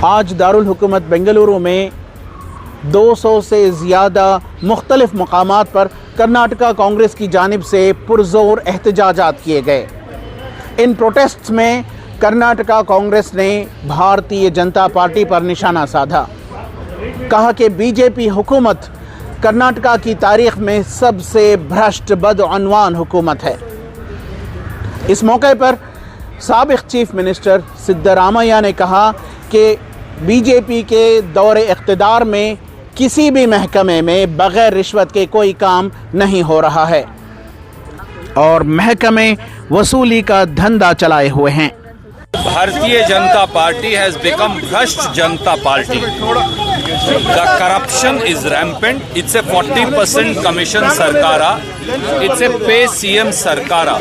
आज दारुल हुकूमत बेंगलुरु में 200 से ज़्यादा मुख्तलिफ मकामात पर कर्नाटका कांग्रेस की जानिब से पुरज़ोर एहतजाजात किए गए। इन प्रोटेस्ट्स में कर्नाटका कांग्रेस ने भारतीय जनता पार्टी पर निशाना साधा। कहा कि बीजेपी हुकूमत कर्नाटका की तारीख़ में सबसे भ्रष्ट बदअनवान हुकूमत है। इस मौके पर साबिक़ चीफ मिनिस्टर सिद्धरामैया ने कहा कि बीजेपी के दौरे इक़्तिदार में किसी भी महकमे में बग़ैर रिश्वत के कोई काम नहीं हो रहा है और महकमे वसूली का धंधा चलाए हुए हैं। Bharatiya Janata Party has become Bhrasht Janata Party. The corruption is rampant. It's a 40% commission sarkara. It's a pay CM sarkara.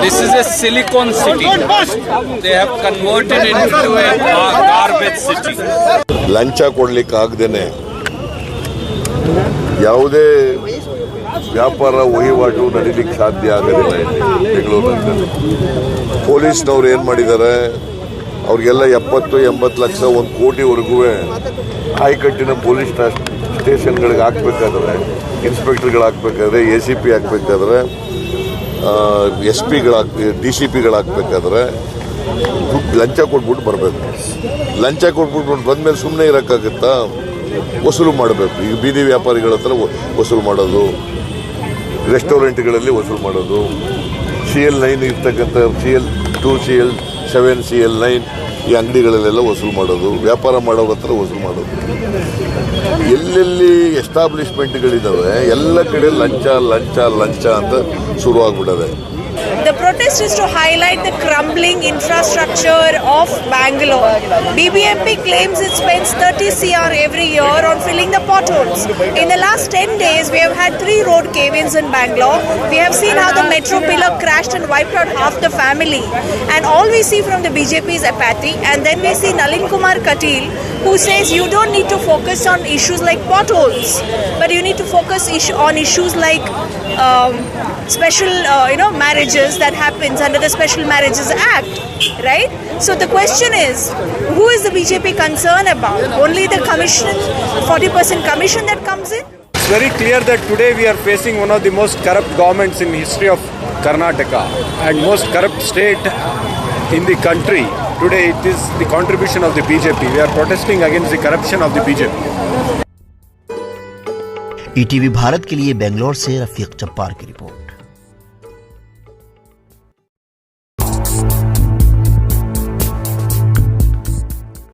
This is a silicon city. They have converted it into a garbage city. ಲಂಚ ಕೊಡ್ಲಿಕ್ಕೆ ಆಗದೇನೆ ಯಾವುದೇ ವ್ಯಾಪಾರ ವಹಿವಾಟು ನಡೀಲಿಕ್ಕೆ ಸಾಧ್ಯ ಆಗೋದಿಲ್ಲ ಇಲ್ಲಿ ಬೆಂಗಳೂರಿನಲ್ಲಿ. ಪೊಲೀಸ್ನವ್ರು ಏನು ಮಾಡಿದ್ದಾರೆ, ಅವ್ರಿಗೆಲ್ಲ 70-80 ಲಕ್ಷ 1 ಕೋಟಿವರೆಗೂ ಆಯ್ಕಟ್ಟಿನ ಪೊಲೀಸ್ ಸ್ಟೇಷನ್ಗಳಿಗೆ ಹಾಕಬೇಕಾದ್ರೆ, ಇನ್ಸ್ಪೆಕ್ಟರ್ಗಳು ಹಾಕಬೇಕಾದ್ರೆ, ACP ಹಾಕಬೇಕಾದ್ರೆ, SP DCPಗಳು ಹಾಕಬೇಕಾದ್ರೆ ಲಂಚ ಕೊಟ್ಬಿಟ್ಟು ಬರಬೇಕು. ಲಂಚ ಕೊಟ್ಬಿಟ್ಟು ಬಂದಮೇಲೆ ಸುಮ್ಮನೆ ಇರೋಕ್ಕಾಗುತ್ತಾ? ವಸೂಲು ಮಾಡಬೇಕು. ಈಗ ಬೀದಿ ವ್ಯಾಪಾರಿಗಳ ಹತ್ರ ವಸೂಲು ಮಾಡೋದು, ರೆಸ್ಟೋರೆಂಟ್ಗಳಲ್ಲಿ ವಸೂಲು ಮಾಡೋದು, CL9 ಇರ್ತಕ್ಕಂಥ CL2, CL7, CL9 ಈ ಅಂಗಡಿಗಳಲ್ಲೆಲ್ಲ ವಸೂಲು ಮಾಡೋದು, ವ್ಯಾಪಾರ ಮಾಡೋರ ಹತ್ರ ವಸೂಲು ಮಾಡೋದು. ಎಲ್ಲೆಲ್ಲಿ ಎಸ್ಟಾಬ್ಲಿಷ್ಮೆಂಟ್ಗಳಿದ್ದಾವೆ ಎಲ್ಲ ಕಡೆ ಲಂಚ ಲಂಚ ಲಂಚ ಅಂತ ಶುರುವಾಗ್ಬಿಡದೆ. The protest is to highlight the crumbling infrastructure of Bangalore. BBMP claims it spends 30 CR every year on filling the potholes. In the last 10 days, we have had 3 road cave-ins in Bangalore. We have seen how the metro pillar crashed and wiped out half the family. And all we see from the BJP is apathy. And then we see Nalin Kumar Katil, who says you don't need to focus on issues like potholes, but you need to focus on issues like special marriages that happens under the Special Marriages Act, right? So the question is, who is the BJP concerned about? Only the commission, 40% commission that comes in? It's very clear that today we are facing one of the most corrupt governments in history of Karnataka and most corrupt state in the country. Today it is the contribution of the BJP. We are protesting against the corruption of the BJP. ETV Bharat के लिए बेंगलोर से रफीक जब्बार की report.